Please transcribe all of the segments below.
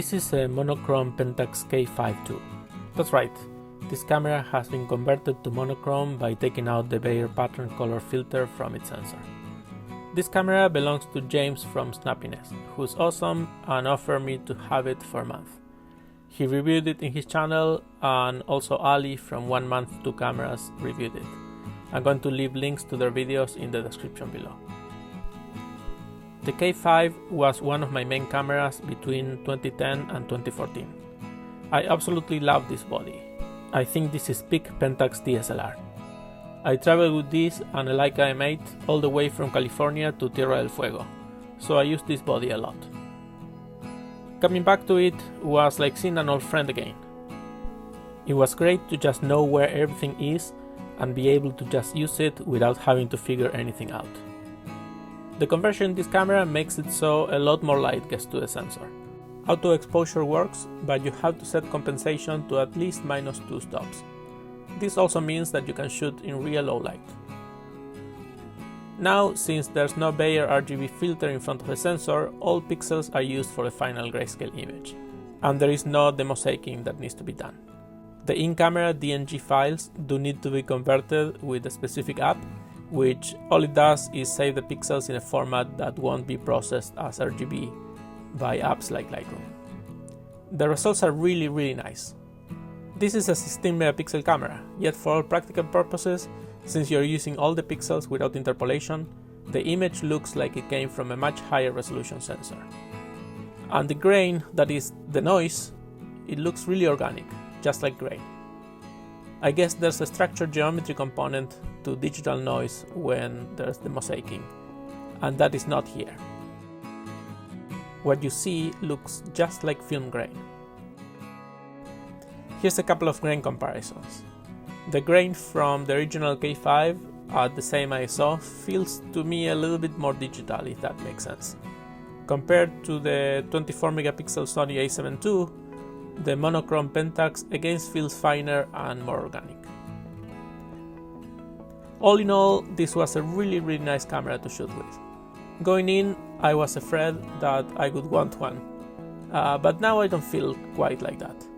This is a Monochrome Pentax K5ii. That's right, this camera has been converted to monochrome by taking out the Bayer pattern color filter from its sensor. This camera belongs to James from Snappiness, who's awesome and offered me to have it for a month. He reviewed it in his channel, and also Ali from 1 Month 2 Cameras reviewed it. I'm going to leave links to their videos in the description below. The K5 was one of my main cameras between 2010 and 2014. I absolutely love this body. I think this is peak Pentax DSLR. I traveled with this and a Leica M8 all the way from California to Tierra del Fuego, so I used this body a lot. Coming back to it was like seeing an old friend again. It was great to just know where everything is and be able to just use it without having to figure anything out. The conversion in this camera makes it so a lot more light gets to the sensor. Auto exposure works, but you have to set compensation to at least -2 stops. This also means that you can shoot in real low light. Now, since there's no Bayer RGB filter in front of the sensor, all pixels are used for the final grayscale image, and there is no demosaicing that needs to be done. The in-camera DNG files do need to be converted with a specific app, which all it does is save the pixels in a format that won't be processed as RGB by apps like Lightroom. The results are really nice. This is a 16 megapixel camera, yet for all practical purposes, since you're using all the pixels without interpolation, the image looks like it came from a much higher resolution sensor. And the grain, that is the noise, it looks really organic, just like grain. I guess there's a structured geometry component to digital noise when there's the mosaicing, and that is not here. What you see looks just like film grain. Here's a couple of grain comparisons. The grain from the original K5 at the same ISO feels to me a little bit more digital, if that makes sense. Compared to the 24 megapixel Sony a7 II, the Monochrome Pentax again feels finer and more organic. All in all, this was a really nice camera to shoot with. Going in, I was afraid that I would want one, but now I don't feel quite like that.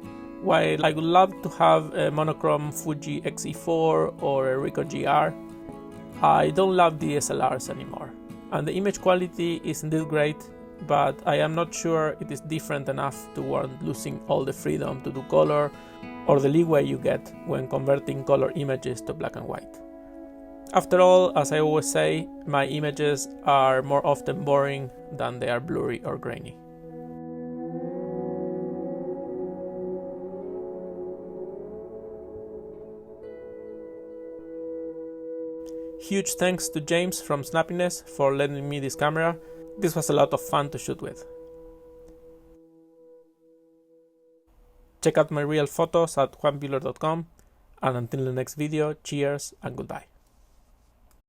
While I would love to have a monochrome Fuji X-E4 or a Ricoh GR, I don't love DSLRs anymore, and the image quality is indeed great, but I am not sure it is different enough to warrant losing all the freedom to do color or the leeway you get when converting color images to black and white. After all, as I always say, my images are more often boring than they are blurry or grainy. Huge thanks to James from Snappiness for lending me this camera. This was a lot of fun to shoot with. Check out my real photos at juanbuehler.com, and until the next video, cheers and goodbye.